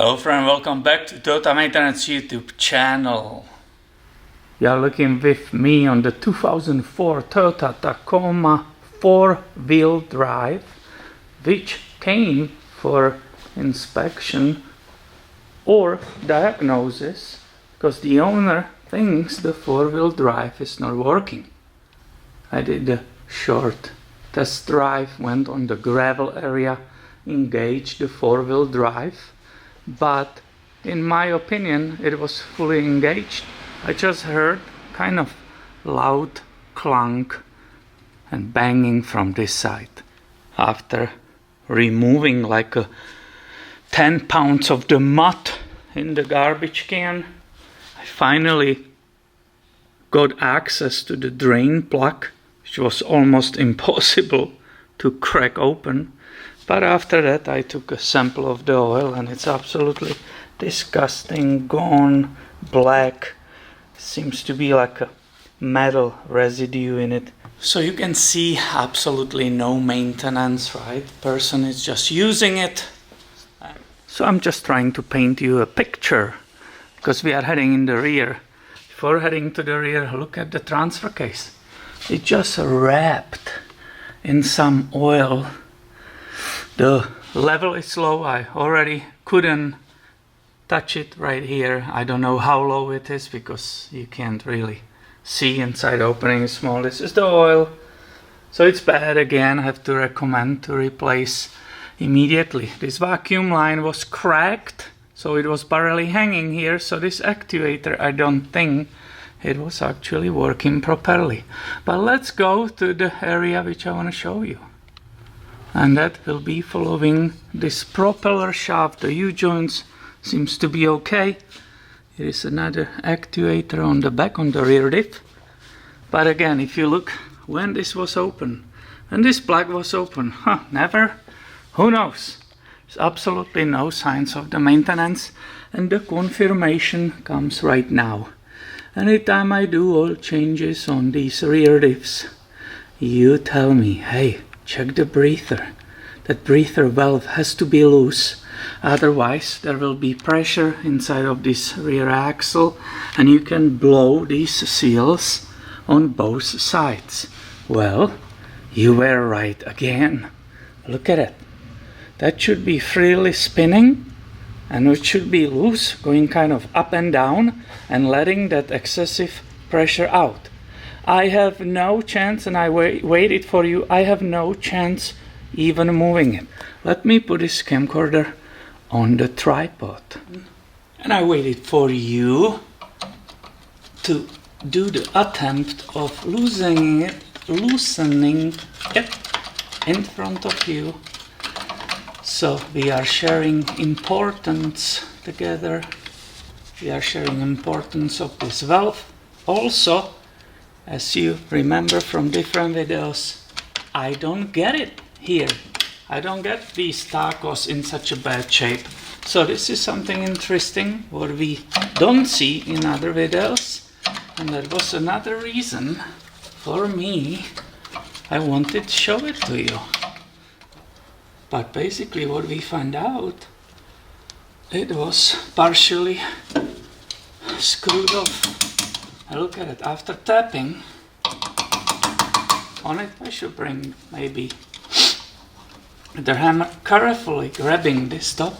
Hello friend, welcome back to Toyota Maintenance YouTube channel. You are looking with me on the 2004 Toyota Tacoma 4-wheel drive, which came for inspection or diagnosis because the owner thinks the 4-wheel drive is not working. I did a short test drive, went on the gravel area, engaged the 4-wheel drive, but in my opinion it was fully engaged. I just heard kind of loud clunk and banging from this side. After removing like 10 pounds of the mud in the garbage can, I finally got access to the drain plug, which was almost impossible to crack open. But after that I took a sample of the oil and it's absolutely disgusting, gone black. Seems to be like a metal residue in it. So you can see absolutely no maintenance, right? Person is just using it. So I'm just trying to paint you a picture because we are heading in the rear. Before heading to the rear, look at the transfer case. It's just wrapped in some oil. The level is low. I already couldn't touch it right here. I don't know how low it is because you can't really see inside. The opening is small. This is the oil. So it's bad again. I have to recommend to replace immediately. This vacuum line was cracked, so it was barely hanging here. So this actuator, I don't think it was actually working properly. But let's go to the area which I want to show you. And that will be following this propeller shaft. The U-joints seems to be okay. There is another actuator on the back, on the rear diff. But again, if you look when this was open, and this plug was open, never, who knows? There's absolutely no signs of the maintenance, and the confirmation comes right now. Anytime I do oil changes on these rear diffs, you tell me, hey, check the breather. That breather valve has to be loose, otherwise there will be pressure inside of this rear axle and you can blow these seals on both sides. Well, you were right again. Look at it. That should be freely spinning and it should be loose, going kind of up and down and letting that excessive pressure out. I have no chance, and I waited for you, I have no chance even moving it. Let me put this camcorder on the tripod. And I waited for you to do the attempt of loosening it in front of you. So we are sharing importance together. We are sharing importance of this valve. Also, as you remember from different videos, I don't get it here. I don't get these tacos in such a bad shape. So this is something interesting what we don't see in other videos. And that was another reason for me. I wanted to show it to you. But basically what we found out, it was partially screwed off. And look at it, after tapping on it, I should bring maybe the hammer, carefully grabbing this top.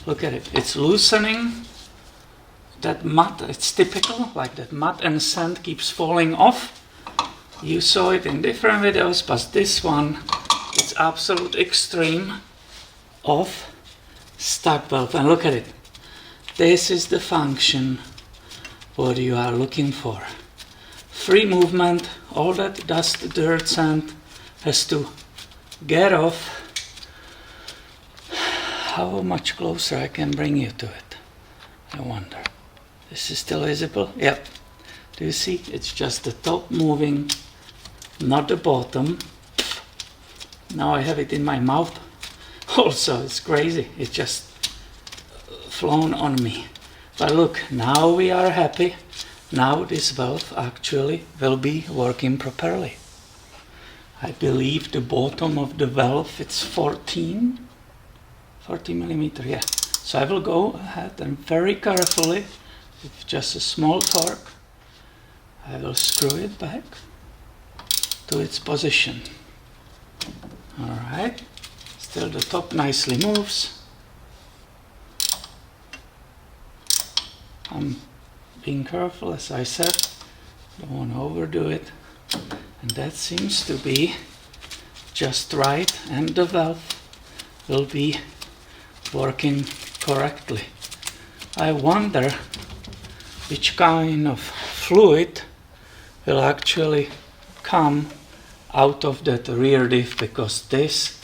Look at it, it's loosening that mud. It's typical, like that mud and sand keeps falling off. You saw it in different videos, but this one, it's absolute extreme of stuck valve. And look at it, this is the function what you are looking for. Free movement, all that dust, dirt, sand has to get off. How much closer I can bring you to it? I wonder. This is still visible? Yep. Do you see? It's just the top moving, not the bottom. Now I have it in my mouth. Also, it's crazy. It's just flown on me. But look, now we are happy. Now this valve actually will be working properly. I believe the bottom of the valve, it's 40 millimeter, yeah, So I will go ahead and very carefully, with just a small torque, I will screw it back to its position. Alright, still the top nicely moves. I'm being careful, as I said, don't want to overdo it. And that seems to be just right, and the valve will be working correctly. I wonder which kind of fluid will actually come out of that rear diff, because this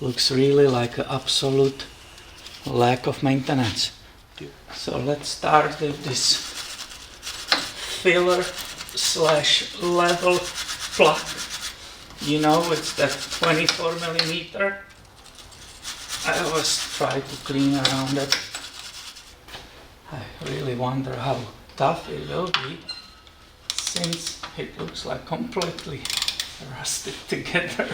looks really like an absolute lack of maintenance. So let's start with this filler slash level plug. You know, it's that 24 millimeter. I always try to clean around it. I really wonder how tough it will be, since it looks like completely rusted together.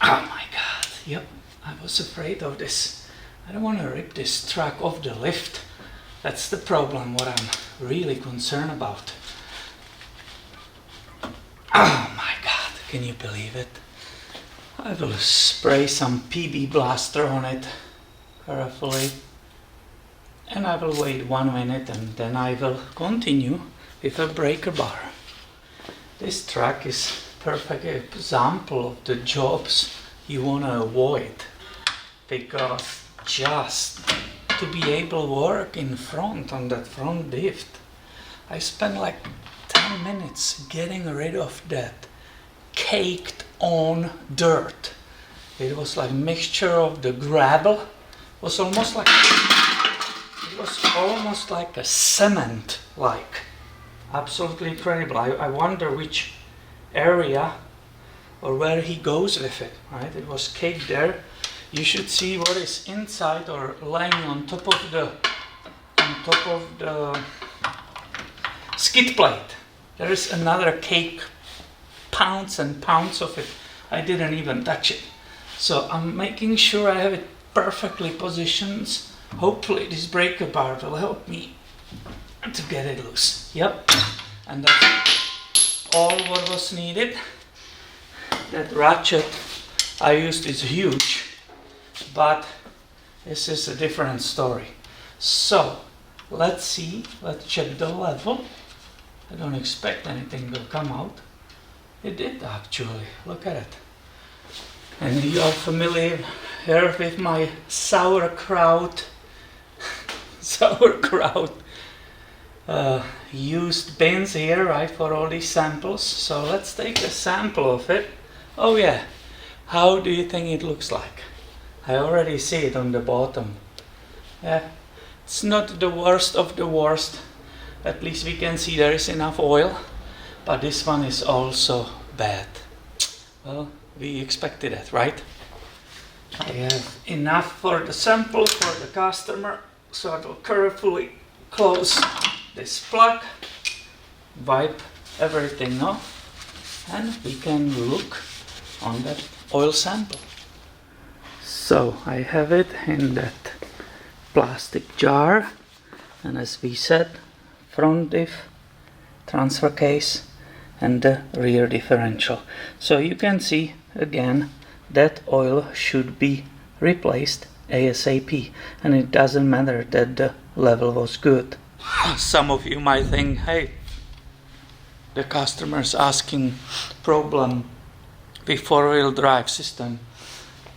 Oh my god, yep, I was afraid of this. I don't want to rip this truck off the lift. That's the problem, what I'm really concerned about. Oh my god, can you believe it? I will spray some PB blaster on it carefully, and I will wait 1 minute, and then I will continue with a breaker bar. This truck is perfect example of the jobs you want to avoid, because just to be able to work in front on that front diff, I spent like 10 minutes getting rid of that caked on dirt. It was like mixture of the gravel. It was almost like a cement, like absolutely incredible. I wonder which area or where he goes with it, right? It was caked there. You should see what is inside or lying on top of the skid plate. There is another cake, pounds and pounds of it. I didn't even touch it. So I'm making sure I have it perfectly positioned. Hopefully this breaker bar will help me to get it loose. Yep, and that's all what was needed. That ratchet I used is huge, but this is a different story. So let's see, let's check the level. I don't expect anything will come out. It did actually, look at it. And you are familiar here with my sauerkraut used bins here, right, for all these samples. So let's take a sample of it. Oh yeah, how do you think it looks like? I already see it on the bottom. Yeah, it's not the worst of the worst. At least we can see there is enough oil, but this one is also bad. Well, we expected it, right? I have enough for the sample for the customer, so I will carefully close this plug, wipe everything off, and we can look on that oil sample. So I have it in that plastic jar, and as we said, front diff, transfer case, and the rear differential. So you can see again that oil should be replaced ASAP, and it doesn't matter that the level was good. Some of you might think, hey, the customer's asking problem with four-wheel drive system,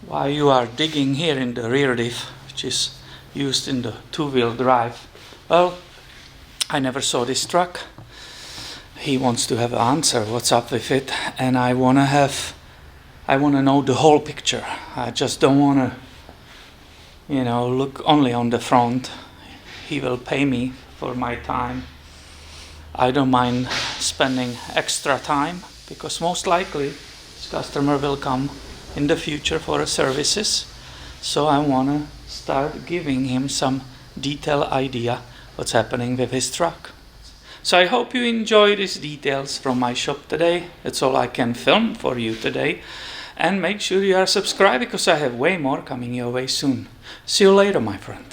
why you are digging here in the rear diff, which is used in the two-wheel drive. Well, I never saw this truck. He wants to have an answer, what's up with it, and I want to know the whole picture. I just don't want to, look only on the front. He will pay me for my time. I don't mind spending extra time, because most likely this customer will come in the future for services. So I want to start giving him some detailed idea what's happening with his truck. So I hope you enjoy these details from my shop today. That's all I can film for you today. And make sure you are subscribed because I have way more coming your way soon. See you later, my friend.